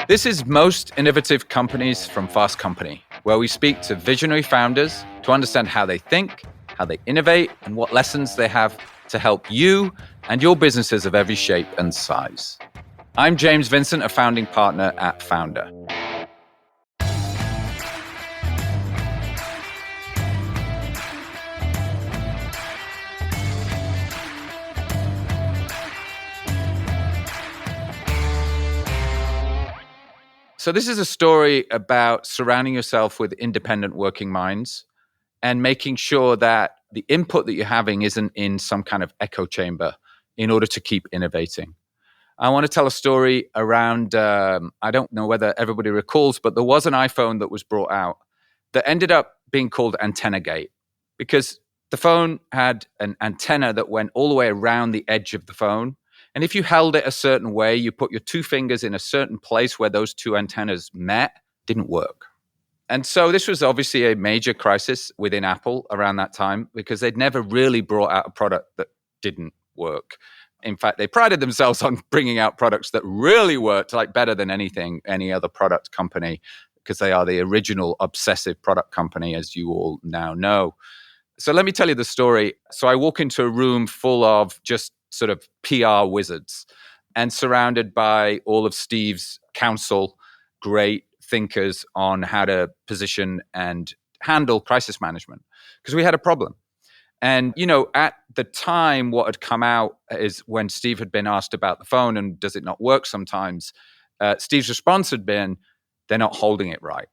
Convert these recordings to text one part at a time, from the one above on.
This is Most Innovative Companies from Fast Company, where we speak to visionary founders to understand how they think, how they innovate, and what lessons they have to help you and your businesses of every shape and size. I'm James Vincent, a founding partner at Founder. So this is a story about surrounding yourself with independent working minds and making sure that the input that you're having isn't in some kind of echo chamber in order to keep innovating. I want to tell a story around, I don't know whether everybody recalls, but there was an iPhone that was brought out that ended up being called Antenna Gate because the phone had an antenna that went all the way around the edge of the phone. And if you held it a certain way, you put your two fingers in a certain place where those two antennas met, didn't work. And so this was obviously a major crisis within Apple around that time because they'd never really brought out a product that didn't work. In fact, they prided themselves on bringing out products that really worked, like better than any other product company, because they are the original obsessive product company, as you all now know. So let me tell you the story. So I walk into a room full of just sort of PR wizards and surrounded by all of Steve's counsel, great thinkers on how to position and handle crisis management, because we had a problem. And, you know, at the time, what had come out is when Steve had been asked about the phone and does it not work sometimes, Steve's response had been, they're not holding it right,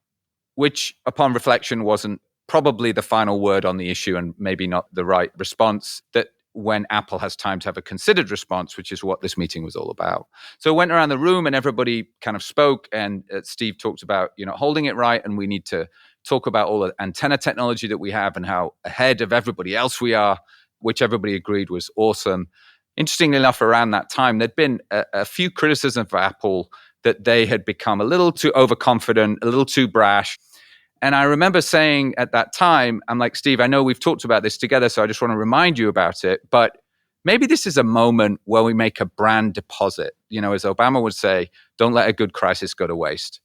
which upon reflection wasn't probably the final word on the issue and maybe not the right response that when Apple has time to have a considered response, which is what this meeting was all about. So I went around the room and everybody kind of spoke, and Steve talked about, holding it right, and we need to talk about all the antenna technology that we have and how ahead of everybody else we are, which everybody agreed was awesome. Interestingly enough, around that time, there'd been a few criticisms of Apple that they had become a little too overconfident, a little too brash. And I remember saying at that time, I'm like, Steve, I know we've talked about this together, so I just want to remind you about it. But maybe this is a moment where we make a brand deposit. As Obama would say, don't let a good crisis go to waste.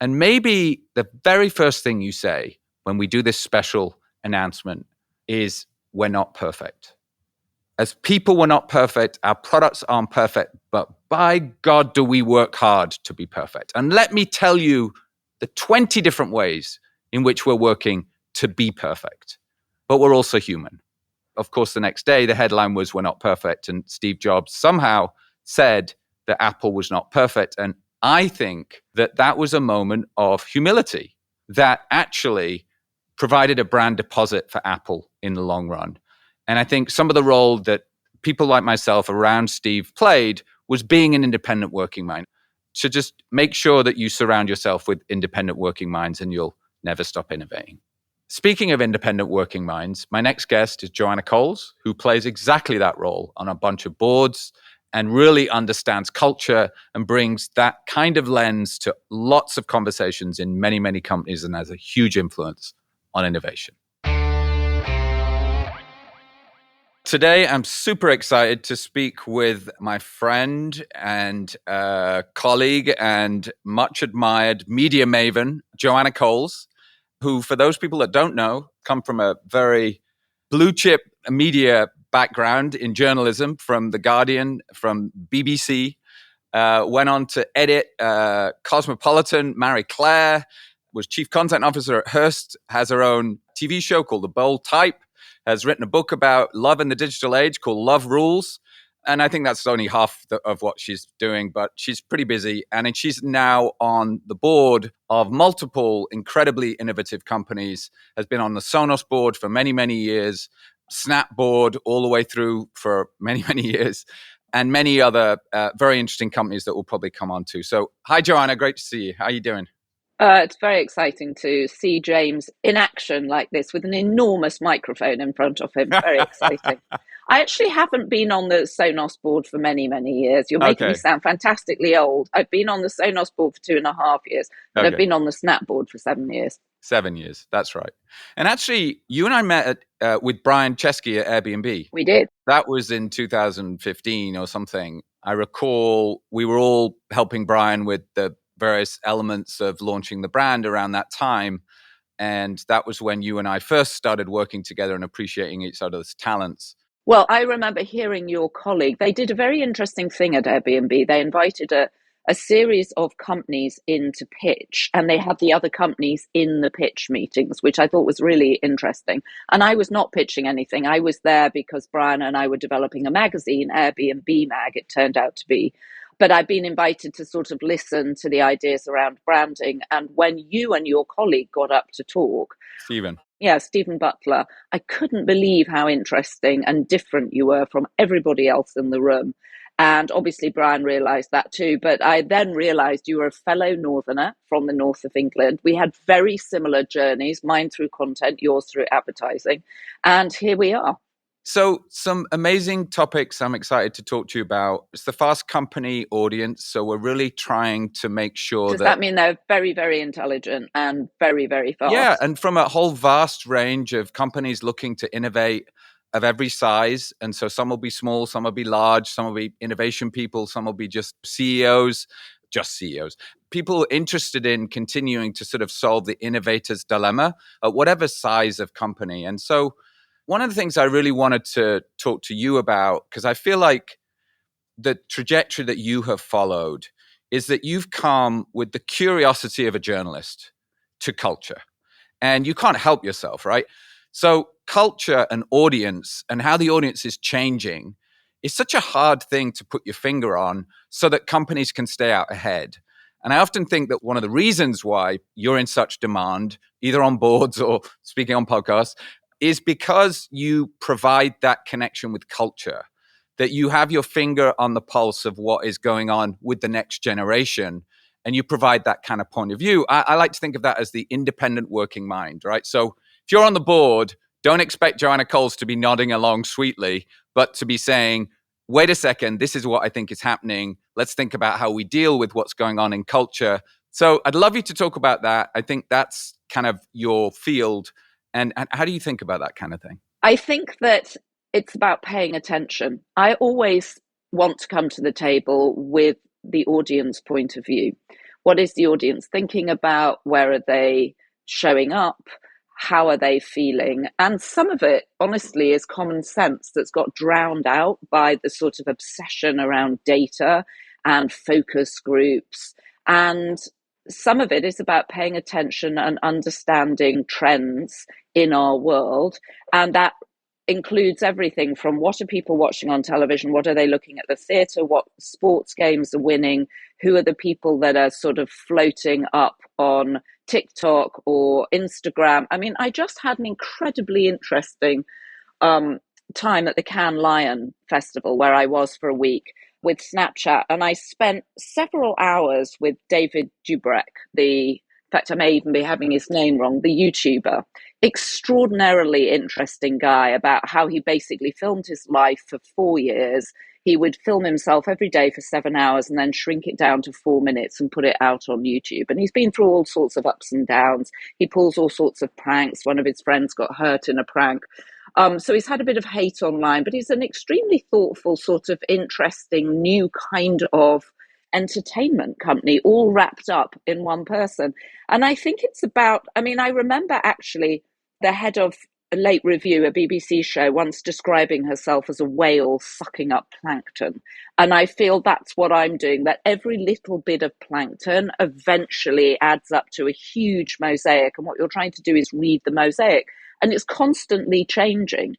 And maybe the very first thing you say when we do this special announcement is we're not perfect. As people, we're not perfect. Our products aren't perfect. But by God, do we work hard to be perfect. And let me tell you the 20 different ways in which we're working to be perfect. But we're also human. Of course, the next day, the headline was, we're not perfect. And Steve Jobs somehow said that Apple was not perfect. And I think that was a moment of humility that actually provided a brand deposit for Apple in the long run. And I think some of the role that people like myself around Steve played was being an independent working mind. So just make sure that you surround yourself with independent working minds and you'll never stop innovating. Speaking of independent working minds, my next guest is Joanna Coles, who plays exactly that role on a bunch of boards and really understands culture and brings that kind of lens to lots of conversations in many, many companies and has a huge influence on innovation. Today, I'm super excited to speak with my friend and colleague and much admired media maven, Joanna Coles, who, for those people that don't know, come from a very blue chip media background in journalism from The Guardian, from BBC, went on to edit Cosmopolitan, Marie Claire, was chief content officer at Hearst, has her own TV show called The Bold Type, has written a book about love in the digital age called Love Rules. And I think that's only half of what she's doing, but she's pretty busy. And she's now on the board of multiple incredibly innovative companies, has been on the Sonos board for many, many years, Snap board all the way through for many, many years, and many other very interesting companies that we'll probably come on to. So hi, Joanna, great to see you. How are you doing? It's very exciting to see James in action like this with an enormous microphone in front of him. Very exciting. I actually haven't been on the Sonos board for many, many years. You're making me sound fantastically old. I've been on the Sonos board for 2.5 years, and I've been on the Snap board for 7 years. 7 years. That's right. And actually, you and I met with Brian Chesky at Airbnb. We did. That was in 2015 or something. I recall we were all helping Brian with the various elements of launching the brand around that time. And that was when you and I first started working together and appreciating each other's talents. Well, I remember hearing your colleague. They did a very interesting thing at Airbnb. They invited a series of companies in to pitch, and they had the other companies in the pitch meetings, which I thought was really interesting. And I was not pitching anything. I was there because Brian and I were developing a magazine, Airbnb Mag, it turned out to be. But I've been invited to sort of listen to the ideas around branding. And when you and your colleague got up to talk, Stephen Butler, I couldn't believe how interesting and different you were from everybody else in the room. And obviously, Brian realised that too. But I then realised you were a fellow Northerner from the north of England. We had very similar journeys, mine through content, yours through advertising. And here we are. So some amazing topics I'm excited to talk to you about. It's the Fast Company audience. So we're really trying to make sure Does that mean they're very, very intelligent and very, very fast? Yeah, and from a whole vast range of companies looking to innovate of every size. And so some will be small, some will be large, some will be innovation people, some will be just CEOs, people interested in continuing to sort of solve the innovator's dilemma at whatever size of company. And so one of the things I really wanted to talk to you about, because I feel like the trajectory that you have followed is that you've come with the curiosity of a journalist to culture. And you can't help yourself, right? So culture and audience and how the audience is changing is such a hard thing to put your finger on so that companies can stay out ahead. And I often think that one of the reasons why you're in such demand, either on boards or speaking on podcasts, is because you provide that connection with culture, that you have your finger on the pulse of what is going on with the next generation, and you provide that kind of point of view. I like to think of that as the independent working mind, right? So if you're on the board, don't expect Joanna Coles to be nodding along sweetly, but to be saying, wait a second, this is what I think is happening. Let's think about how we deal with what's going on in culture. So I'd love you to talk about that. I think that's kind of your field. And how do you think about that kind of thing? I think that it's about paying attention. I always want to come to the table with the audience point of view. What is the audience thinking about? Where are they showing up? How are they feeling? And some of it, honestly, is common sense that's got drowned out by the sort of obsession around data and focus groups. And some of it is about paying attention and understanding trends in our world. And that includes everything from what are people watching on television, what are they looking at the theatre, what sports games are winning, who are the people that are sort of floating up on TikTok or Instagram. I mean, I just had an incredibly interesting time at the Cannes Lion Festival where I was for a week with Snapchat, and I spent several hours with David Dubrek, in fact, I may even be having his name wrong, the YouTuber. Extraordinarily interesting guy about how he basically filmed his life for 4 years. He would film himself every day for 7 hours and then shrink it down to 4 minutes and put it out on YouTube. And he's been through all sorts of ups and downs. He pulls all sorts of pranks. One of his friends got hurt in a prank. So he's had a bit of hate online, but he's an extremely thoughtful, sort of interesting, new kind of entertainment company, all wrapped up in one person. And I think it's about, I mean, I remember actually the head of a Late Review, a BBC show, once describing herself as a whale sucking up plankton. And I feel that's what I'm doing, that every little bit of plankton eventually adds up to a huge mosaic. And what you're trying to do is read the mosaic. And it's constantly changing.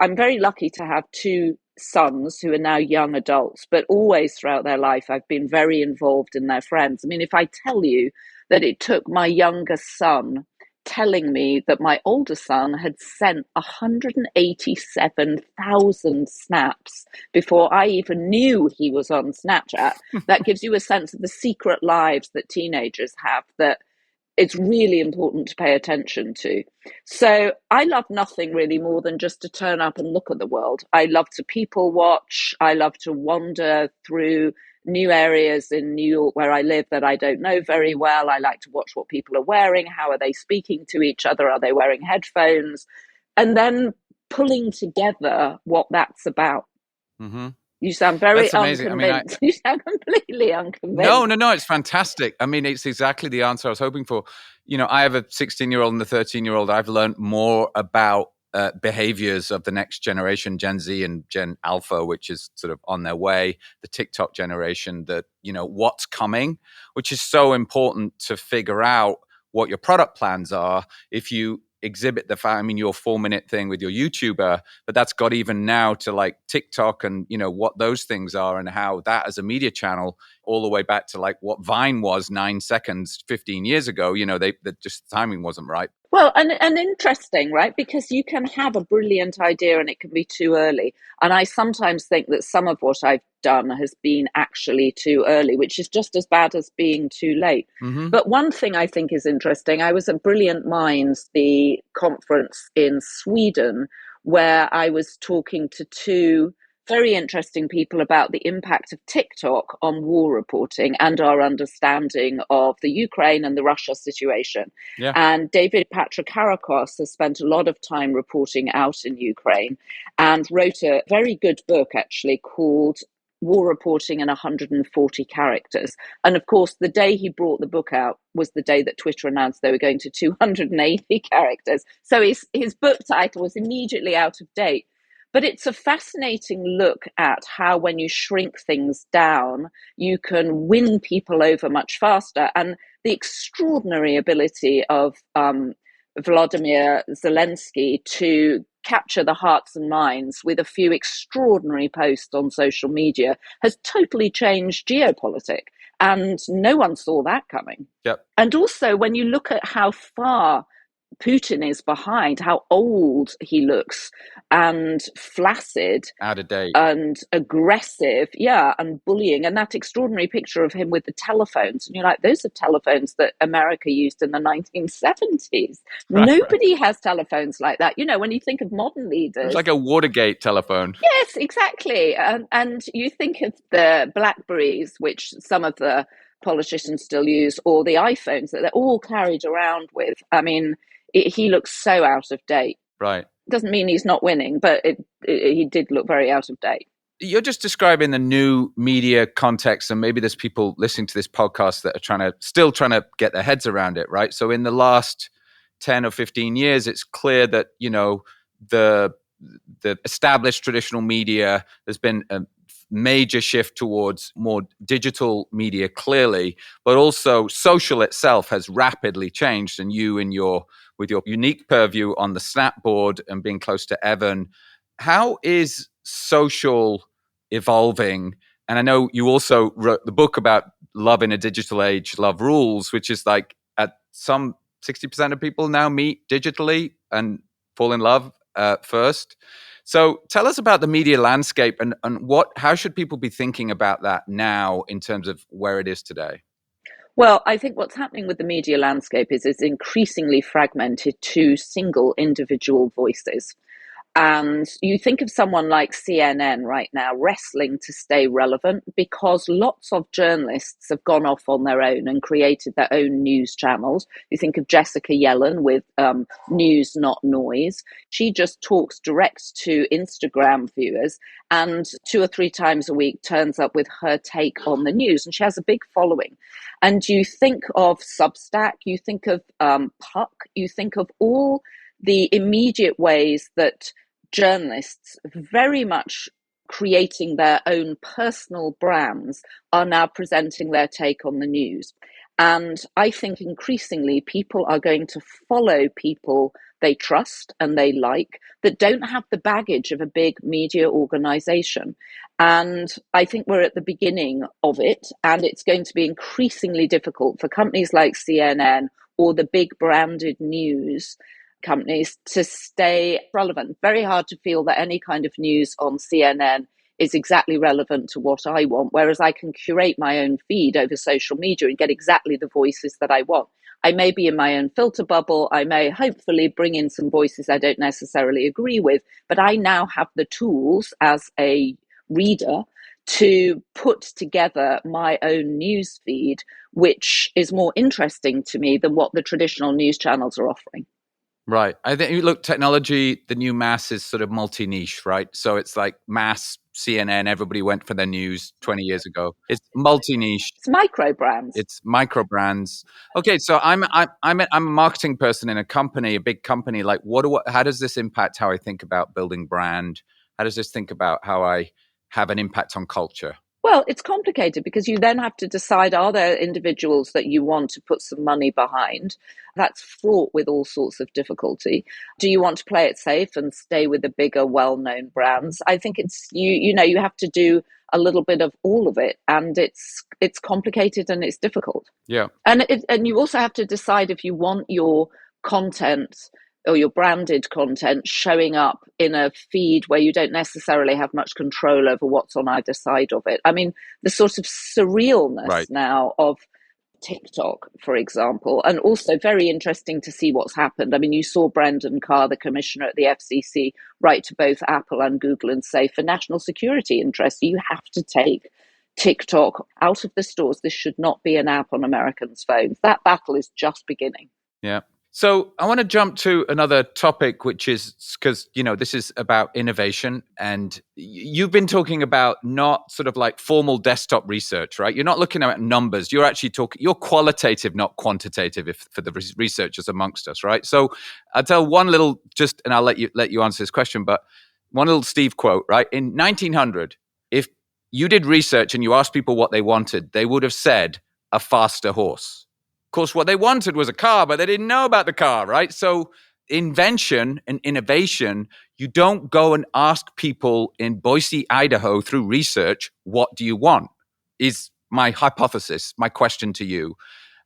I'm very lucky to have two sons who are now young adults, but always throughout their life, I've been very involved in their friends. I mean, if I tell you that it took my youngest son telling me that my older son had sent 187,000 snaps before I even knew he was on Snapchat, that gives you a sense of the secret lives that teenagers have that it's really important to pay attention to. So I love nothing really more than just to turn up and look at the world. I love to people watch. I love to wander through new areas in New York where I live that I don't know very well. I like to watch what people are wearing. How are they speaking to each other? Are they wearing headphones? And then pulling together what that's about. Mm-hmm. You sound very That's amazing. I mean, unconvinced. You sound completely unconvinced. no, it's fantastic. I mean, it's exactly the answer I was hoping for. I have a 16-year-old and a 13-year-old. I've learned more about behaviors of the next generation, Gen Z and Gen Alpha, which is sort of on their way, the TikTok generation, that, what's coming, which is so important to figure out what your product plans are. If you exhibit your 4-minute thing with your YouTuber, but that's got even now to like TikTok and, what those things are and how that as a media channel, all the way back to like what Vine was 9 seconds, 15 years ago, just the timing wasn't right. Well, and interesting, right? Because you can have a brilliant idea and it can be too early. And I sometimes think that some of what I've done has been actually too early, which is just as bad as being too late. Mm-hmm. But one thing I think is interesting, I was at Brilliant Minds, the conference in Sweden, where I was talking to two very interesting people about the impact of TikTok on war reporting and our understanding of the Ukraine and the Russia situation. Yeah. And David Patrikarakos has spent a lot of time reporting out in Ukraine and wrote a very good book, actually, called War Reporting in 140 Characters. And of course, the day he brought the book out was the day that Twitter announced they were going to 280 characters. So his book title was immediately out of date. But it's a fascinating look at how, when you shrink things down, you can win people over much faster. And the extraordinary ability of Vladimir Zelensky to capture the hearts and minds with a few extraordinary posts on social media has totally changed geopolitics. And no one saw that coming. Yep. And also, when you look at how far Putin is behind, how old he looks and flaccid, out of date and aggressive, and bullying, and that extraordinary picture of him with the telephones, and you're like, those are telephones that America used in the 1970s. Nobody has telephones like that. When you think of modern leaders, it's like a Watergate telephone. Yes, exactly. And you think of the Blackberries, which some of the politicians still use, or the iPhones that they're all carried around with. I mean, he looks so out of date. Right. Doesn't mean he's not winning, but he did look very out of date. You're just describing the new media context, and maybe there's people listening to this podcast that are still trying to get their heads around it, right? So in the last 10 or 15 years, it's clear that, the established traditional media, there's been a major shift towards more digital media, clearly, but also social itself has rapidly changed. And you, with your unique purview on the Snapboard and being close to Evan, how is social evolving? And I know you also wrote the book about love in a digital age, Love Rules, which is like at some 60% of people now meet digitally and fall in love first. So tell us about the media landscape and how should people be thinking about that now in terms of where it is today? Well, I think what's happening with the media landscape is it's increasingly fragmented to single individual voices. And you think of someone like CNN right now wrestling to stay relevant because lots of journalists have gone off on their own and created their own news channels. You think of Jessica Yellen with News Not Noise. She just talks direct to Instagram viewers and 2 or 3 times a week turns up with her take on the news. And she has a big following. And you think of Substack, you think of Puck, you think of all the immediate ways that journalists, very much creating their own personal brands, are now presenting their take on the news. And I think increasingly people are going to follow people they trust and they like that don't have the baggage of a big media organization. And I think we're at the beginning of it, and it's going to be increasingly difficult for companies like CNN or the big branded news companies to stay relevant. Very hard to feel that any kind of news on CNN is exactly relevant to what I want, whereas I can curate my own feed over social media and get exactly the voices that I want. I may be in my own filter bubble. I may hopefully bring in some voices I don't necessarily agree with, but I now have the tools as a reader to put together my own news feed, which is more interesting to me than what the traditional news channels are offering. Right. I think, look, technology, the new mass is sort of multi-niche, right? So it's like mass CNN, everybody went for their news 20 years ago. It's multi-niche. It's micro brands. It's micro brands. Okay, so I'm a marketing person in a company, a big company. Like, how does this impact how I think about building brand? How does this think about how I have an impact on culture? Well, it's complicated because you then have to decide, are there individuals that you want to put some money behind? That's fraught with all sorts of difficulty. Do you want to play it safe and stay with the bigger, well-known brands? I think it's you have to do a little bit of all of it, and it's complicated and it's difficult. Yeah. And you also have to decide if you want your content or your branded content showing up in a feed where you don't necessarily have much control over what's on either side of it. I mean, the sort of surrealness now of TikTok, for example, and also very interesting to see what's happened. I mean, you saw Brendan Carr, the commissioner at the FCC, write to both Apple and Google and say, for national security interests, you have to take TikTok out of the stores. This should not be an app on Americans' phones. That battle is just beginning. Yeah. So I want to jump to another topic, which is because, this is about innovation. And you've been talking about not sort of like formal desktop research, right? You're not looking at numbers. You're actually you're qualitative, not quantitative for the researchers amongst us, right? So I'll tell one little, and I'll let you answer this question, but one little Steve quote, right? In 1900, if you did research and you asked people what they wanted, they would have said a faster horse. Of course, what they wanted was a car, but they didn't know about the car, right? So invention and innovation, you don't go and ask people in Boise, Idaho through research, what do you want? Is my hypothesis, my question to you.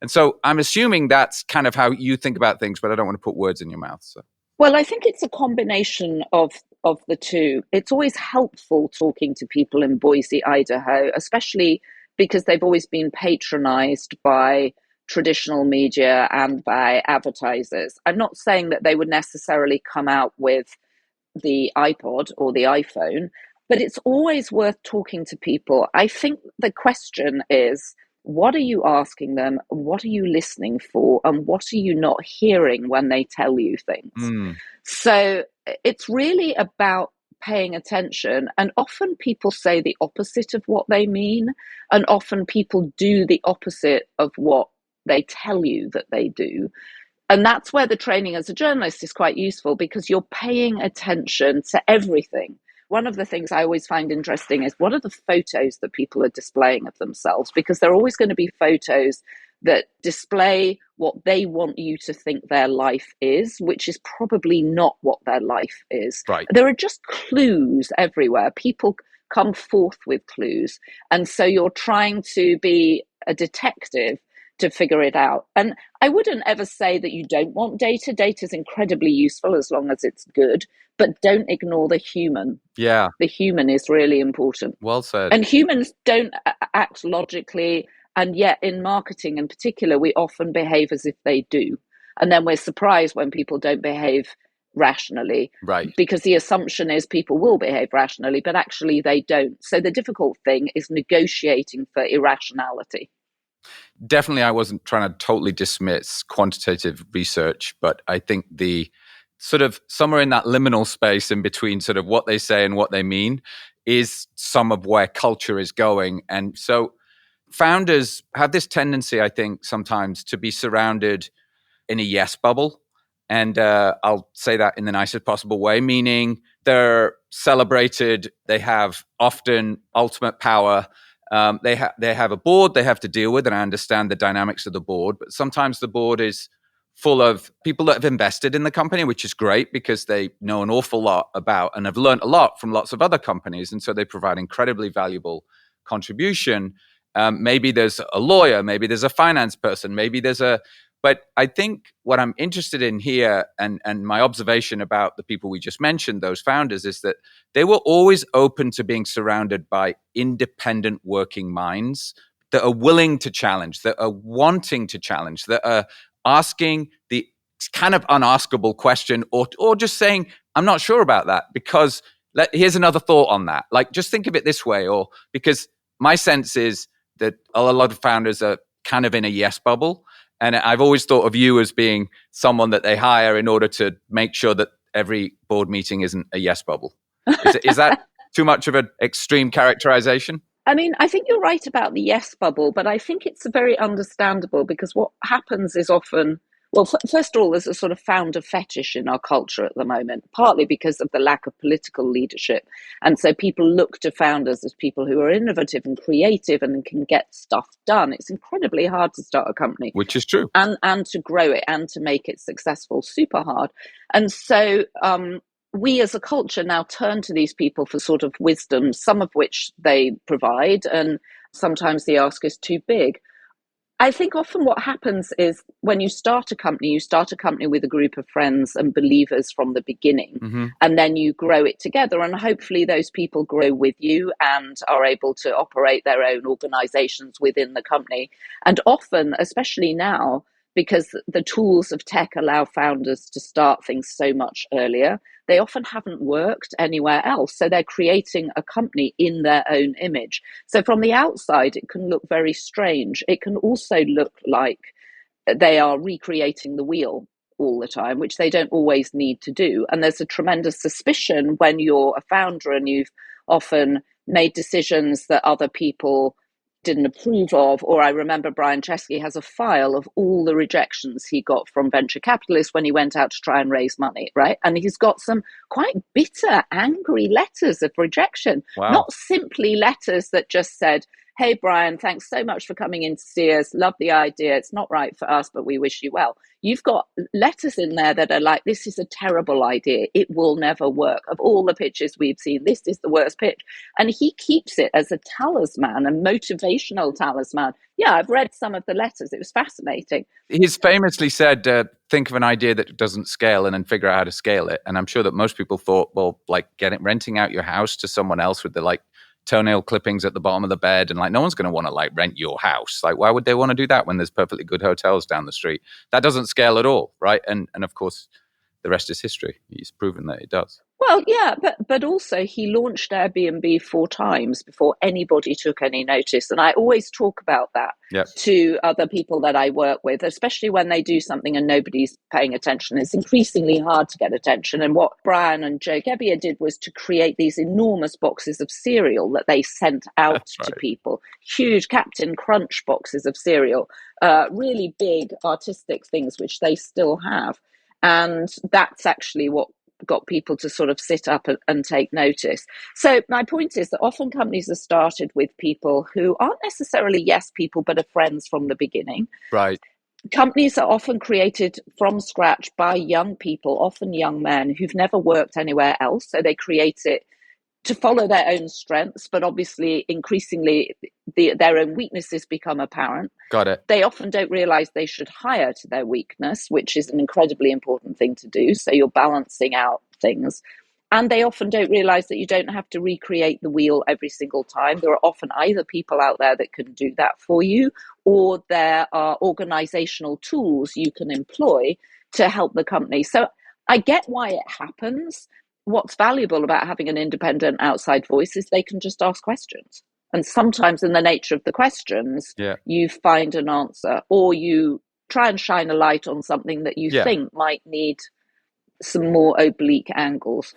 And so I'm assuming that's kind of how you think about things, but I don't want to put words in your mouth. So. Well, I think it's a combination of the two. It's always helpful talking to people in Boise, Idaho, especially because they've always been patronized by traditional media and by advertisers. I'm not saying that they would necessarily come out with the iPod or the iPhone, but it's always worth talking to people. I think the question is, what are you asking them? What are you listening for? And what are you not hearing when they tell you things? So it's really about paying attention. And often people say the opposite of what they mean. And often people do the opposite of what they tell you that they do. And that's where the training as a journalist is quite useful, because you're paying attention to everything. One of the things I always find interesting is, what are the photos that people are displaying of themselves? Because there are always going to be photos that display what they want you to think their life is, which is probably not what their life is. Right. There are just clues everywhere. People come forth with clues. And so you're trying to be a detective to figure it out. And I wouldn't ever say that you don't want data. Data is incredibly useful as long as it's good, but don't ignore the human. Yeah. The human is really important. Well said. And humans don't act logically. And yet in marketing in particular, we often behave as if they do. And then we're surprised when people don't behave rationally. Right. Because the assumption is people will behave rationally, but actually they don't. So the difficult thing is negotiating for irrationality. Definitely, I wasn't trying to totally dismiss quantitative research, but I think the sort of somewhere in that liminal space in between sort of what they say and what they mean is some of where culture is going. And so founders have this tendency, I think, sometimes to be surrounded in a yes bubble. And I'll say that in the nicest possible way, meaning they're celebrated, they have often ultimate power. They have a board they have to deal with, and I understand the dynamics of the board. But sometimes the board is full of people that have invested in the company, which is great because they know an awful lot about and have learned a lot from lots of other companies. And so they provide incredibly valuable contribution. Maybe there's a lawyer, maybe there's a finance person, but I think what I'm interested in here and my observation about the people we just mentioned, those founders, is that they were always open to being surrounded by independent working minds that are willing to challenge, that are wanting to challenge, that are asking the kind of unaskable question or just saying, I'm not sure about that, because Here's another thought on that. Like, just think of it this way, or because my sense is that a lot of founders are kind of in a yes bubble. And I've always thought of you as being someone that they hire in order to make sure that every board meeting isn't a yes bubble. Is that too much of an extreme characterization? I mean, I think you're right about the yes bubble, but I think it's very understandable because what happens is often, well, first of all, there's a sort of founder fetish in our culture at the moment, partly because of the lack of political leadership. And so people look to founders as people who are innovative and creative and can get stuff done. It's incredibly hard to start a company. Which is true. And to grow it and to make it successful, super hard. And so we as a culture now turn to these people for sort of wisdom, some of which they provide, and sometimes the ask is too big. I think often what happens is when you start a company with a group of friends and believers from the beginning, and then you grow it together. And hopefully those people grow with you and are able to operate their own organizations within the company. And often, especially now, because the tools of tech allow founders to start things so much earlier, they often haven't worked anywhere else. So they're creating a company in their own image. So from the outside, it can look very strange. It can also look like they are recreating the wheel all the time, which they don't always need to do. And there's a tremendous suspicion when you're a founder and you've often made decisions that other people didn't approve of. Or I remember Brian Chesky has a file of all the rejections he got from venture capitalists when he went out to try and raise money, right? And he's got some quite bitter, angry letters of rejection. Wow. Not simply letters that just said, hey, Brian, thanks so much for coming in to see us. Love the idea. It's not right for us, but we wish you well. You've got letters in there that are like, this is a terrible idea. It will never work. Of all the pitches we've seen, this is the worst pitch. And he keeps it as a talisman, a motivational talisman. Yeah, I've read some of the letters. It was fascinating. He's famously said, think of an idea that doesn't scale and then figure out how to scale it. And I'm sure that most people thought, well, like renting out your house to someone else with the like toenail clippings at the bottom of the bed, and like no one's going to want to like rent your house. Like, why would they want to do that when there's perfectly good hotels down the street? That doesn't scale at all, right? And of course, the rest is history. He's proven that it does. Well, yeah, but also he launched Airbnb 4 times before anybody took any notice. And I always talk about that to other people that I work with, especially when they do something and nobody's paying attention. It's increasingly hard to get attention. And what Brian and Joe Gebbia did was to create these enormous boxes of cereal that they sent out to people, huge Captain Crunch boxes of cereal, really big artistic things, which they still have. And that's actually what got people to sort of sit up and take notice. So my point is that often companies are started with people who aren't necessarily yes people, but are friends from the beginning. Right. Companies are often created from scratch by young people, often young men who've never worked anywhere else. So they create it to follow their own strengths, but obviously increasingly their own weaknesses become apparent. Got it. They often don't realize they should hire to their weakness, which is an incredibly important thing to do. So you're balancing out things. And they often don't realize that you don't have to recreate the wheel every single time. There are often either people out there that can do that for you, or there are organizational tools you can employ to help the company. So I get why it happens. What's valuable about having an independent outside voice is they can just ask questions. And sometimes in the nature of the questions, you find an answer, or you try and shine a light on something that you think might need some more oblique angles.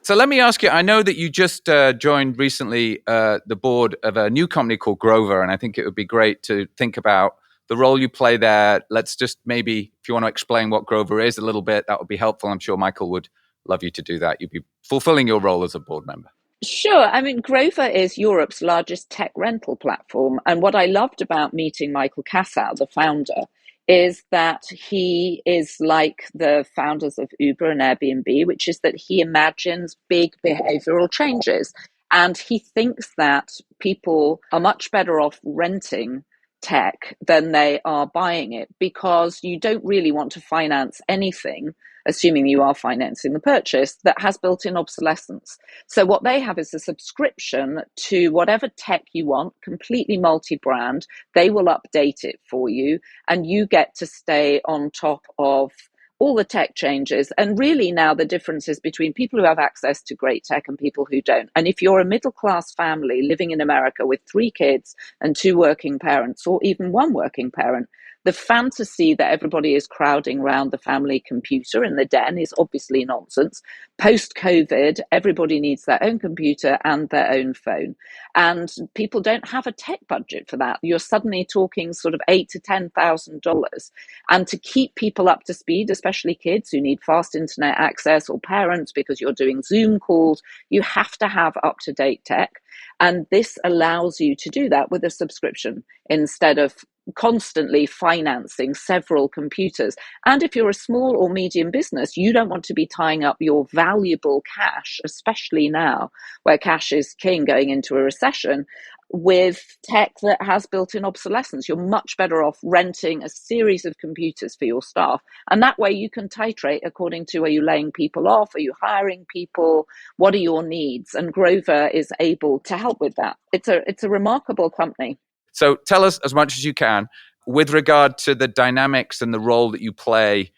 So let me ask you, I know that you just joined recently the board of a new company called Grover, and I think it would be great to think about the role you play there. Let's just maybe, if you want to explain what Grover is a little bit, that would be helpful. I'm sure Michael would love you to do that. You'd be fulfilling your role as a board member. Sure. I mean, Grover is Europe's largest tech rental platform. And what I loved about meeting Michael Kassow, the founder, is that he is like the founders of Uber and Airbnb, which is that he imagines big behavioral changes. And he thinks that people are much better off renting tech, then they are buying it, because you don't really want to finance anything, assuming you are financing the purchase, that has built-in obsolescence. So what they have is a subscription to whatever tech you want, completely multi-brand. They will update it for you, and you get to stay on top of all the tech changes. And really now the difference is between people who have access to great tech and people who don't. And if you're a middle class family living in America with 3 kids and 2 working parents, or even 1 working parent, the fantasy that everybody is crowding around the family computer in the den is obviously nonsense. Post COVID, everybody needs their own computer and their own phone. And people don't have a tech budget for that. You're suddenly talking sort of $8,000 to $10,000. And to keep people up to speed, especially kids who need fast internet access, or parents because you're doing Zoom calls, you have to have up-to-date tech. And this allows you to do that with a subscription instead of constantly financing several computers. And if you're a small or medium business, you don't want to be tying up your valuable cash, especially now where cash is king going into a recession, with tech that has built-in obsolescence. You're much better off renting a series of computers for your staff. And that way you can titrate according to, are you laying people off? Are you hiring people? What are your needs? And Grover is able to help with that. It's a remarkable company. So tell us as much as you can with regard to the dynamics and the role that you play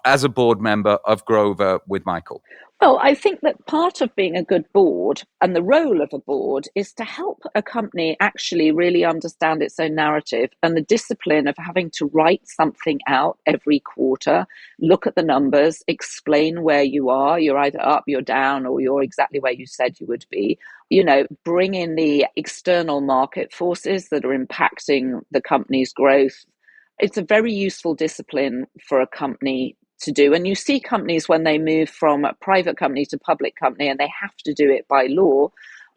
as a board member of Grover with Michael. Well, I think that part of being a good board and the role of a board is to help a company actually really understand its own narrative, and the discipline of having to write something out every quarter, look at the numbers, explain where you are. You're either up, you're down, or you're exactly where you said you would be. Bring in the external market forces that are impacting the company's growth. It's a very useful discipline for a company to do. And you see companies when they move from a private company to public company and they have to do it by law,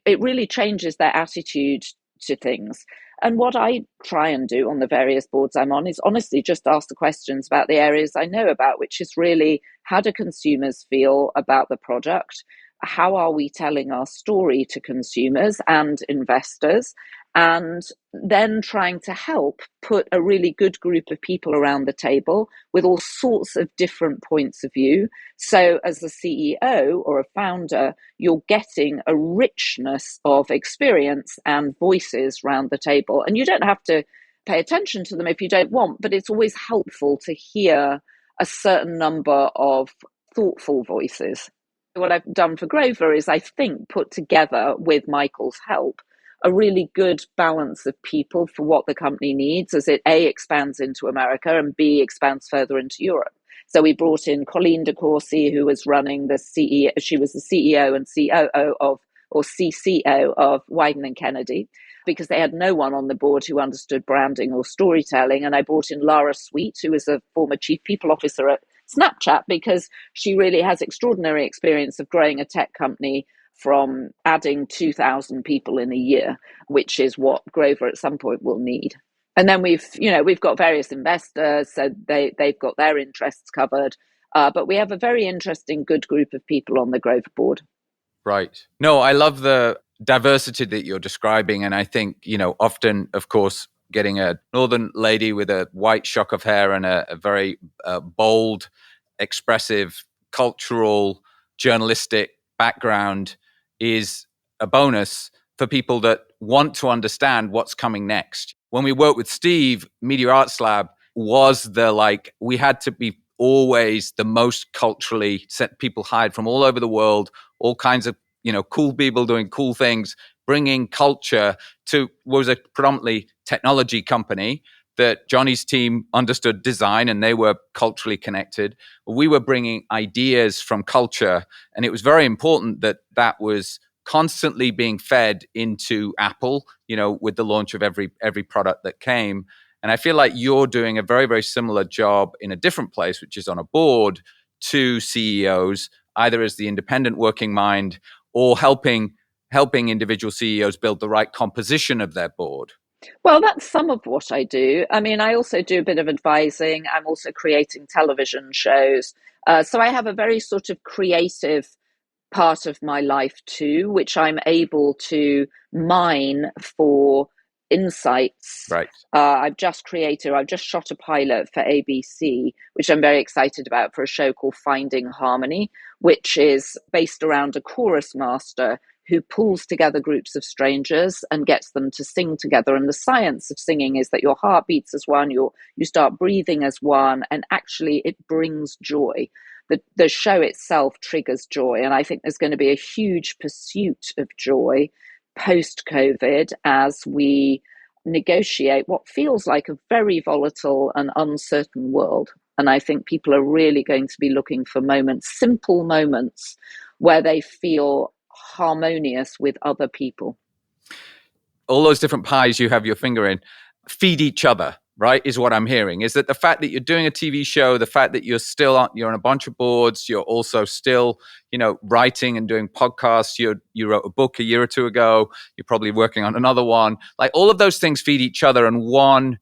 it really changes their attitude to things. And what I try and do on the various boards I'm on is honestly just ask the questions about the areas I know about, which is really, how do consumers feel about the product? How are we telling our story to consumers and investors? And then trying to help put a really good group of people around the table with all sorts of different points of view. So as a CEO or a founder, you're getting a richness of experience and voices around the table. And you don't have to pay attention to them if you don't want, but it's always helpful to hear a certain number of thoughtful voices. What I've done for Grover is, I think, put together, with Michael's help, a really good balance of people for what the company needs as it A, expands into America, and B, expands further into Europe. So we brought in Colleen de Courcy, who was running the CEO. She was the CEO and COO of, or CCO of Wyden and Kennedy, because they had no one on the board who understood branding or storytelling. And I brought in Lara Sweet, who was a former chief people officer at Snapchat, because she really has extraordinary experience of growing a tech company from adding 2,000 people in a year, which is what Grover at some point will need. And then we've got various investors, so they've got their interests covered. But we have a very interesting, good group of people on the Grover board. Right. No, I love the diversity that you're describing. And I think, often, of course, getting a northern lady with a white shock of hair and a very bold, expressive, cultural, journalistic background is a bonus for people that want to understand what's coming next. When we worked with Steve, Media Arts Lab was we had to be always the most culturally set people hired from all over the world, all kinds of, cool people doing cool things, bringing culture to what was a predominantly technology company that Johnny's team understood design and they were culturally connected. We were bringing ideas from culture, and it was very important that that was constantly being fed into Apple, with the launch of every product that came. And I feel like you're doing a very, very similar job in a different place, which is on a board to CEOs, either as the independent working mind or helping individual CEOs build the right composition of their board. Well, that's some of what I do. I mean, I also do a bit of advising. I'm also creating television shows. So I have a very sort of creative part of my life too, which I'm able to mine for insights. Right. I've just shot a pilot for ABC, which I'm very excited about, for a show called Finding Harmony, which is based around a chorus master who pulls together groups of strangers and gets them to sing together. And the science of singing is that your heart beats as one, you start breathing as one, and actually it brings joy. The show itself triggers joy. And I think there's going to be a huge pursuit of joy post-COVID as we negotiate what feels like a very volatile and uncertain world. And I think people are really going to be looking for moments, simple moments, where they feel harmonious with other people. All those different pies you have your finger in feed each other, right? Is what I'm hearing. Is that the fact that you're doing a TV show, the fact that you're on a bunch of boards, you're also still, writing and doing podcasts. You wrote a book a year or two ago. You're probably working on another one. Like, all of those things feed each other, and one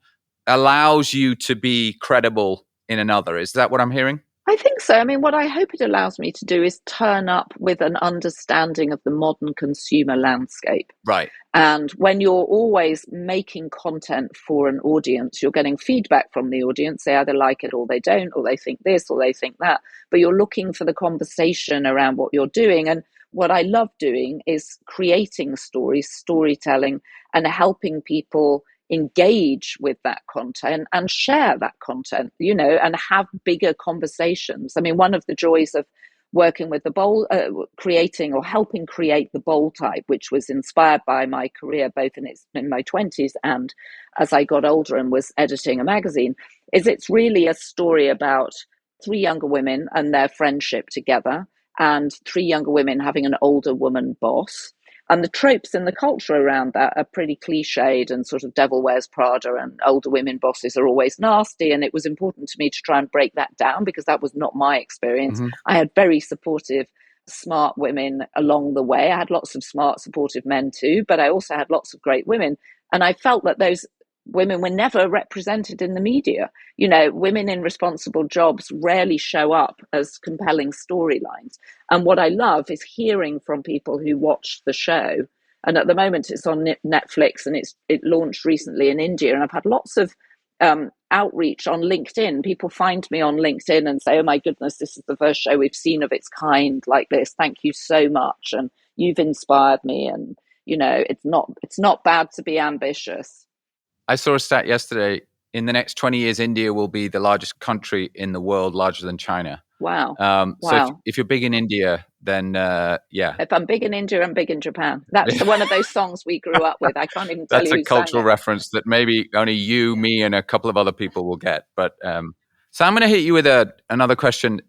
allows you to be credible in another. Is that what I'm hearing? I think so. I mean, what I hope it allows me to do is turn up with an understanding of the modern consumer landscape. Right. And when you're always making content for an audience, you're getting feedback from the audience. They either like it or they don't, or they think this or they think that. But you're looking for the conversation around what you're doing. And what I love doing is creating stories, storytelling, and helping people engage with that content and share that content, and have bigger conversations. I mean, one of the joys of working with the bowl, creating or helping create the Bowl Type, which was inspired by my career, both in my 20s and as I got older and was editing a magazine, is it's really a story about three younger women and their friendship together, and three younger women having an older woman boss. And the tropes in the culture around that are pretty cliched, and sort of Devil Wears Prada, and older women bosses are always nasty. And it was important to me to try and break that down, because that was not my experience. Mm-hmm. I had very supportive, smart women along the way. I had lots of smart, supportive men too, but I also had lots of great women. And I felt that those women were never represented in the media. Women in responsible jobs rarely show up as compelling storylines. And what I love is hearing from people who watch the show. And at the moment it's on Netflix, and it launched recently in India. And I've had lots of outreach on LinkedIn. People find me on LinkedIn and say, oh my goodness, this is the first show we've seen of its kind like this. Thank you so much. And you've inspired me. And, it's not bad to be ambitious. I saw a stat yesterday. In the next 20 years, India will be the largest country in the world, larger than China. Wow. So if you're big in India, then yeah. If I'm big in India, I'm big in Japan. That's one of those songs we grew up with. I can't even tell you who sang it. That's a cultural reference that maybe only you, me, and a couple of other people will get. But so I'm going to hit you with another question.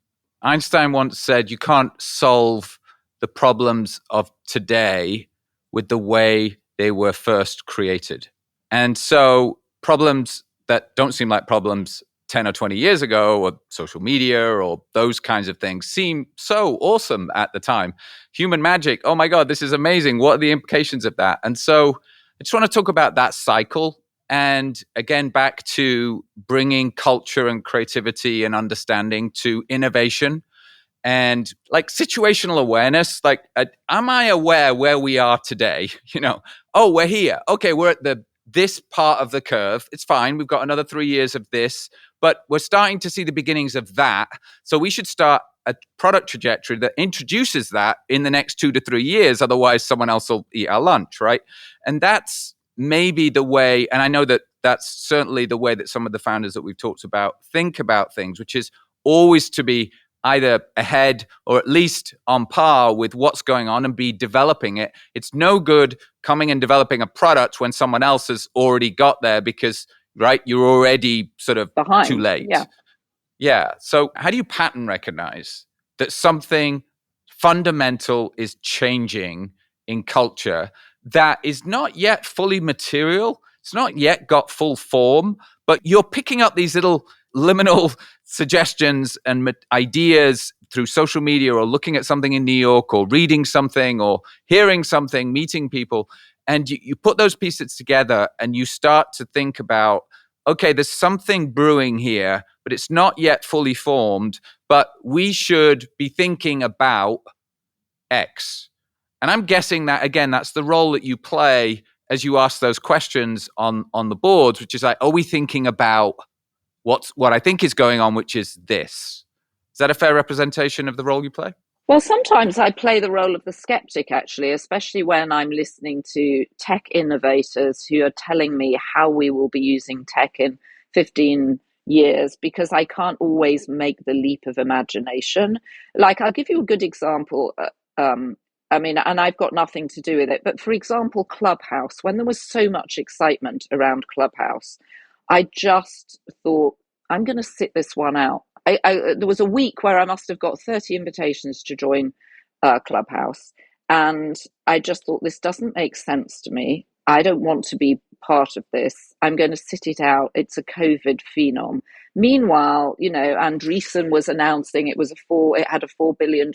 Einstein once said, you can't solve the problems of today with the way they were first created. And so problems that don't seem like problems 10 or 20 years ago, or social media or those kinds of things, seem so awesome at the time. Human magic, oh my God, this is amazing. What are the implications of that? And so I just want to talk about that cycle. And again, back to bringing culture and creativity and understanding to innovation. And like situational awareness, like, am I aware where we are today? Oh, we're here. Okay, we're at this part of the curve. It's fine. We've got another 3 years of this, but we're starting to see the beginnings of that. So we should start a product trajectory that introduces that in the next 2 to 3 years. Otherwise, someone else will eat our lunch, right? And that's maybe the way, and I know that that's certainly the way that some of the founders that we've talked about think about things, which is always to be either ahead or at least on par with what's going on and be developing it. It's no good coming and developing a product when someone else has already got there, because, right, you're already sort of behind. Too late. Yeah. So how do you pattern recognize that something fundamental is changing in culture that is not yet fully material? It's not yet got full form, but you're picking up these little liminal suggestions and ideas through social media, or looking at something in New York, or reading something, or hearing something, meeting people. And you put those pieces together and you start to think about, okay, there's something brewing here, but it's not yet fully formed, but we should be thinking about X. And I'm guessing that, again, that's the role that you play as you ask those questions on the boards, which is like, are we thinking about what I think is going on, which is this? Is that a fair representation of the role you play? Well, sometimes I play the role of the skeptic, actually, especially when I'm listening to tech innovators who are telling me how we will be using tech in 15 years, because I can't always make the leap of imagination. Like, I'll give you a good example. I mean, and I've got nothing to do with it, but for example, Clubhouse, when there was so much excitement around Clubhouse, I just thought, I'm going to sit this one out. There was a week where I must have got 30 invitations to join Clubhouse. And I just thought, this doesn't make sense to me. I don't want to be part of this. I'm going to sit it out. It's a COVID phenom. Meanwhile, Andreessen was announcing it had a $4 billion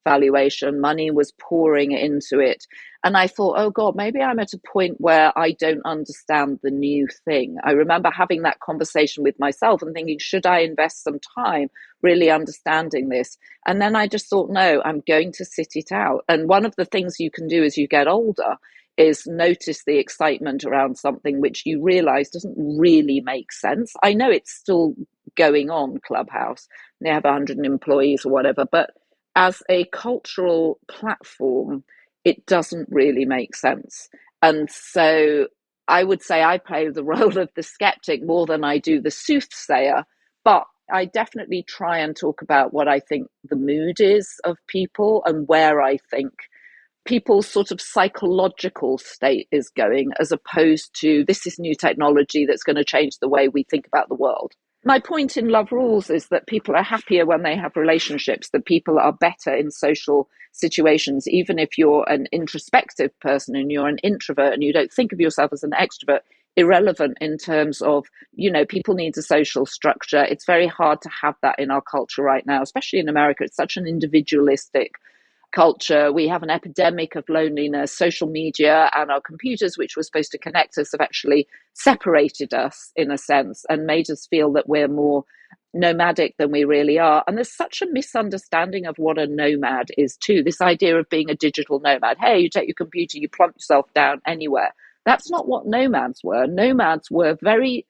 valuation. Money was pouring into it. And I thought, oh God, maybe I'm at a point where I don't understand the new thing. I remember having that conversation with myself and thinking, should I invest some time really understanding this? And then I just thought, no, I'm going to sit it out. And one of the things you can do as you get older is notice the excitement around something which you realize doesn't really make sense. I know it's still going on, Clubhouse. They have 100 employees or whatever, but as a cultural platform, it doesn't really make sense. And so I would say I play the role of the skeptic more than I do the soothsayer, but I definitely try and talk about what I think the mood is of people and where I think people's sort of psychological state is going, as opposed to this is new technology that's going to change the way we think about the world. My point in Love Rules is that people are happier when they have relationships, that people are better in social situations, even if you're an introspective person and you're an introvert and you don't think of yourself as an extrovert. Irrelevant in terms of, people need a social structure. It's very hard to have that in our culture right now, especially in America. It's such an individualistic culture. We have an epidemic of loneliness. Social media and our computers, which were supposed to connect us, have actually separated us in a sense and made us feel that we're more nomadic than we really are. And there's such a misunderstanding of what a nomad is too. This idea of being a digital nomad. Hey, you take your computer, you plump yourself down anywhere. That's not what nomads were. Nomads were very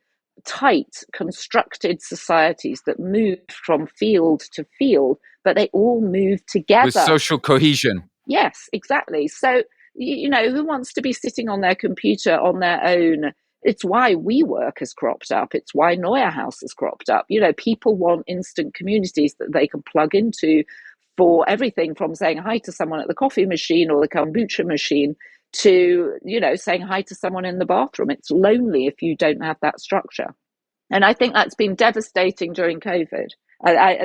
tight, constructed societies that moved from field to field, but they all moved together. With social cohesion. Yes, exactly. So, who wants to be sitting on their computer on their own? It's why WeWork has cropped up. It's why Neue House has cropped up. People want instant communities that they can plug into for everything from saying hi to someone at the coffee machine or the kombucha machine to, saying hi to someone in the bathroom. It's lonely if you don't have that structure. And I think that's been devastating during COVID.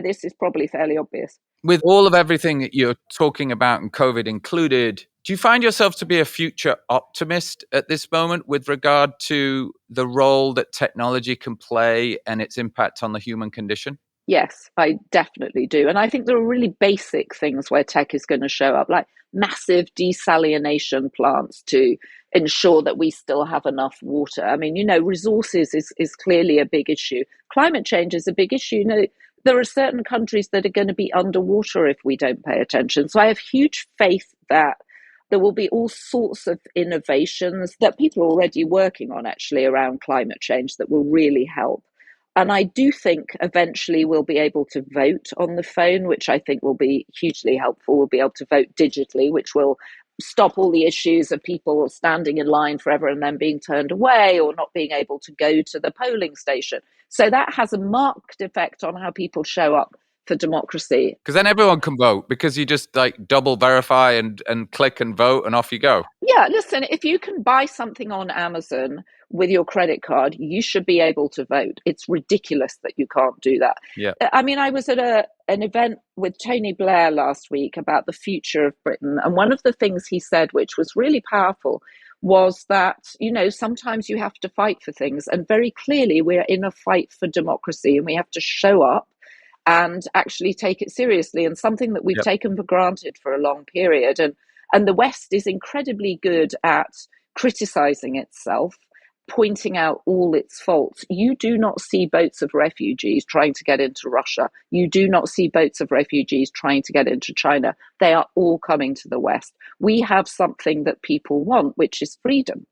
This is probably fairly obvious. With all of everything that you're talking about and COVID included, do you find yourself to be a future optimist at this moment with regard to the role that technology can play and its impact on the human condition? Yes, I definitely do. And I think there are really basic things where tech is going to show up, like massive desalination plants to ensure that we still have enough water. I mean, resources is clearly a big issue. Climate change is a big issue. There are certain countries that are going to be underwater if we don't pay attention. So I have huge faith that there will be all sorts of innovations that people are already working on actually around climate change that will really help. And I do think eventually we'll be able to vote on the phone, which I think will be hugely helpful. We'll be able to vote digitally, which will stop all the issues of people standing in line forever and then being turned away or not being able to go to the polling station. So that has a marked effect on how people show up for democracy. Because then everyone can vote, because you just double verify and click and vote and off you go. Yeah, listen, if you can buy something on Amazon with your credit card, you should be able to vote. It's ridiculous that you can't do that. Yeah. I mean, I was at an event with Tony Blair last week about the future of Britain. And one of the things he said, which was really powerful, was that, sometimes you have to fight for things. And very clearly, we're in a fight for democracy and we have to show up and actually take it seriously, and something that we've taken for granted for a long period. And the West is incredibly good at criticizing itself, pointing out all its faults. You do not see boats of refugees trying to get into Russia. You do not see boats of refugees trying to get into China. They are all coming to the West. We have something that people want, which is freedom.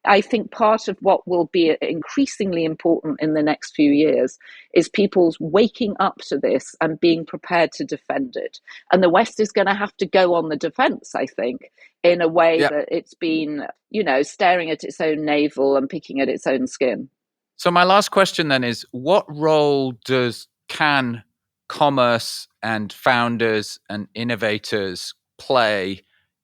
I think part of what will be increasingly important in the next few years is people's waking up to this and being prepared to defend it. And the West is going to have to go on the defense, I think, in a way that it's been, staring at its own navel and picking at its own skin. So my last question then is, what role can commerce and founders and innovators play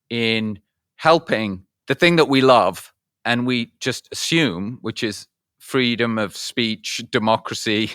in helping the thing that we love and we just assume, which is freedom of speech, democracy,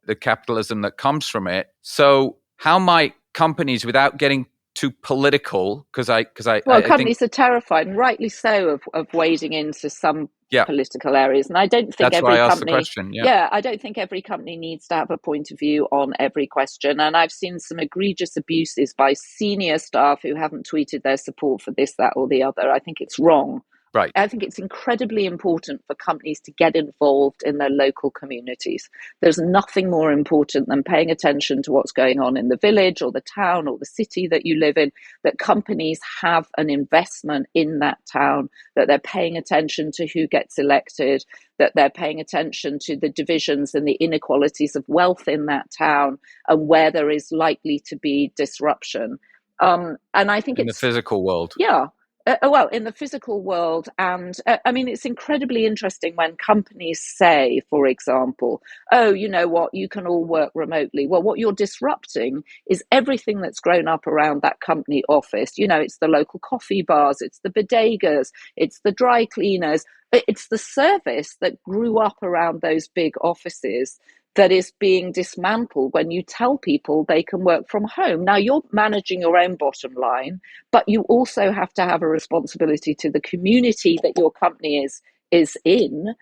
the capitalism that comes from it? So how might companies, without getting too political, companies are terrified, and rightly so, of wading into some political areas. And I don't think that's why I asked the question. I don't think every company needs to have a point of view on every question. And I've seen some egregious abuses by senior staff who haven't tweeted their support for this, that, or the other. I think it's wrong. Right. I think it's incredibly important for companies to get involved in their local communities. There's nothing more important than paying attention to what's going on in the village or the town or the city that you live in, that companies have an investment in that town, that they're paying attention to who gets elected, that they're paying attention to the divisions and the inequalities of wealth in that town and where there is likely to be disruption. And I think in the physical world. Yeah. In the physical world. And it's incredibly interesting when companies say, for example, oh, you know what, you can all work remotely. Well, what you're disrupting is everything that's grown up around that company office. It's the local coffee bars, it's the bodegas, it's the dry cleaners, it's the service that grew up around those big offices that is being dismantled when you tell people they can work from home. Now, you're managing your own bottom line, but you also have to have a responsibility to the community that your company is in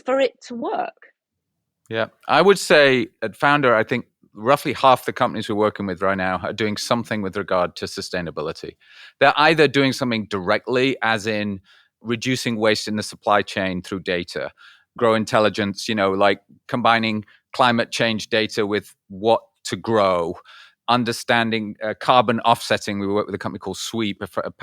for it to work. Yeah, I would say at Founder, I think roughly half the companies we're working with right now are doing something with regard to sustainability. They're either doing something directly, as in reducing waste in the supply chain through data, grow intelligence, like combining climate change data with what to grow, understanding carbon offsetting. We work with a company called Sweep,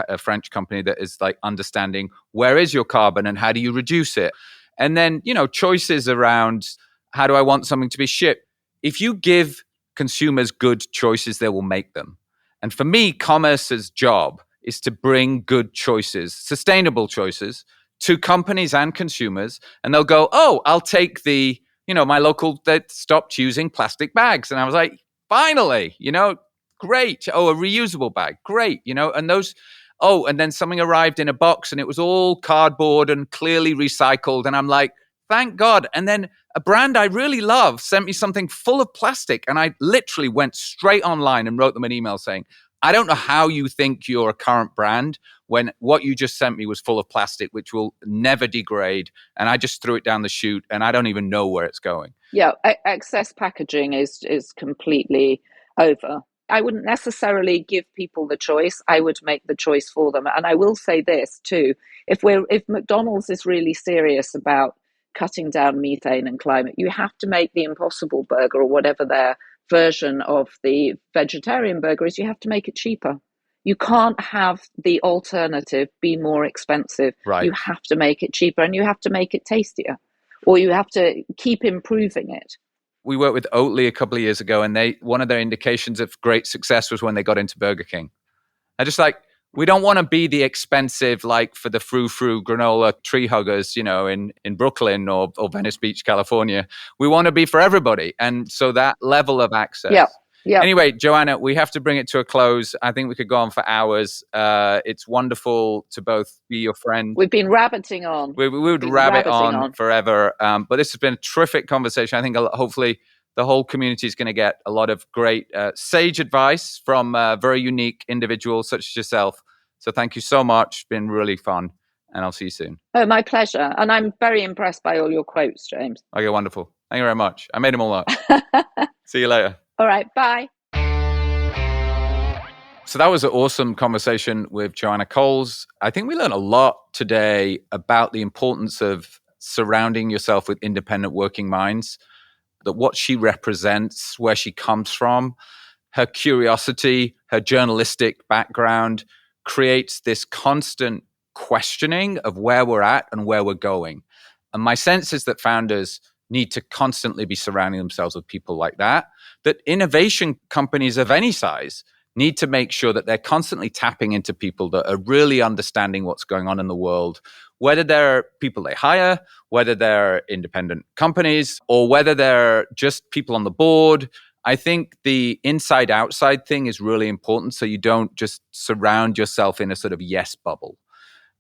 a French company that is like understanding where is your carbon and how do you reduce it? And then, choices around how do I want something to be shipped? If you give consumers good choices, they will make them. And for me, commerce's job is to bring good choices, sustainable choices to companies and consumers. And they'll go, oh, I'll take my local that stopped using plastic bags. And I was like, finally, great. Oh, a reusable bag. Great. And those, and then something arrived in a box and it was all cardboard and clearly recycled. And I'm like, thank God. And then a brand I really love sent me something full of plastic. And I literally went straight online and wrote them an email saying, I don't know how you think you're a current brand when what you just sent me was full of plastic, which will never degrade. And I just threw it down the chute and I don't even know where it's going. Yeah, excess packaging is completely over. I wouldn't necessarily give people the choice. I would make the choice for them. And I will say this too, if McDonald's is really serious about cutting down methane and climate, you have to make the Impossible Burger or whatever their version of the vegetarian burger is, you have to make it cheaper. You can't have the alternative be more expensive. Right. You have to make it cheaper and you have to make it tastier, or you have to keep improving it. We worked with Oatly a couple of years ago, and one of their indications of great success was when they got into Burger King. I just we don't want to be the expensive, for the frou-frou granola tree huggers, in Brooklyn or Venice Beach, California. We want to be for everybody. And so that level of access. Yeah. Anyway, Joanna, we have to bring it to a close. I think we could go on for hours. It's wonderful to both be your friend. We've been rabbiting on. We would rabbit on forever. But this has been a terrific conversation. I think hopefully the whole community is going to get a lot of great sage advice from very unique individuals such as yourself. So thank you so much. It's been really fun. And I'll see you soon. Oh, my pleasure. And I'm very impressed by all your quotes, James. Okay, wonderful. Thank you very much. I made them all up. See you later. All right, bye. So that was an awesome conversation with Joanna Coles. I think we learned a lot today about the importance of surrounding yourself with independent working minds, that what she represents, where she comes from, her curiosity, her journalistic background creates this constant questioning of where we're at and where we're going. And my sense is that founders need to constantly be surrounding themselves with people like that innovation companies of any size need to make sure that they're constantly tapping into people that are really understanding what's going on in the world, whether they're people they hire, whether they're independent companies, or whether they're just people on the board. I think the inside-outside thing is really important, so you don't just surround yourself in a sort of yes bubble.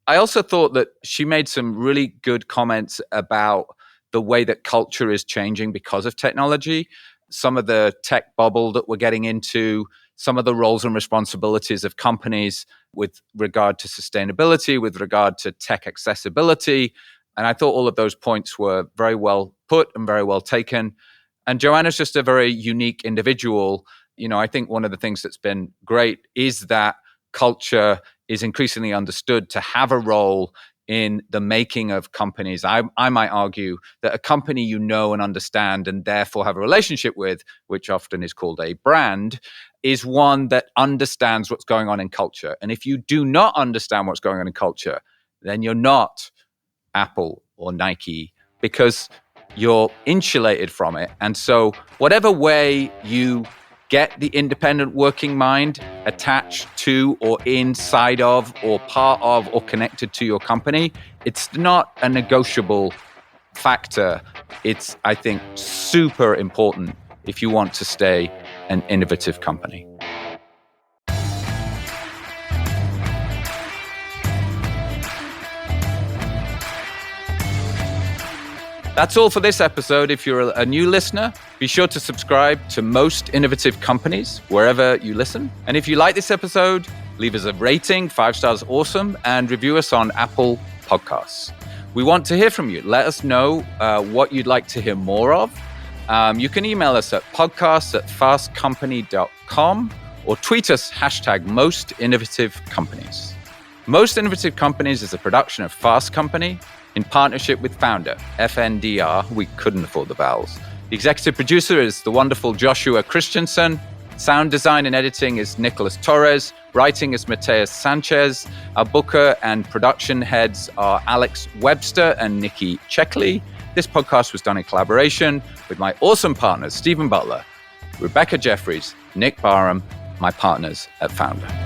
I also thought that she made some really good comments about the way that culture is changing because of technology, some of the tech bubble that we're getting into, some of the roles and responsibilities of companies with regard to sustainability, with regard to tech accessibility. And I thought all of those points were very well put and very well taken. And Joanna's just a very unique individual. You know, I think one of the things that's been great is that culture is increasingly understood to have a role in the making of companies. I might argue that a company you know and understand and therefore have a relationship with, which often is called a brand, is one that understands what's going on in culture. And if you do not understand what's going on in culture, then you're not Apple or Nike because you're insulated from it. And so whatever way you get the independent working mind attached to or inside of or part of or connected to your company, it's not a negotiable factor. It's, I think, super important if you want to stay an innovative company. That's all for this episode. If you're a new listener, be sure to subscribe to Most Innovative Companies wherever you listen. And if you like this episode, leave us a rating, 5 stars, awesome, and review us on Apple Podcasts. We want to hear from you. Let us know what you'd like to hear more of. You can email us at podcasts@fastcompany.com or tweet us #MostInnovativeCompanies. Most Innovative Companies is a production of Fast Company in partnership with Founder, FNDR. We couldn't afford the vowels. The executive producer is the wonderful Joshua Christensen. Sound design and editing is Nicholas Torres. Writing is Mateus Sanchez. Our booker and production heads are Alex Webster and Nikki Checkley. This podcast was done in collaboration with my awesome partners, Stephen Butler, Rebecca Jeffries, Nick Barham, my partners at Founder.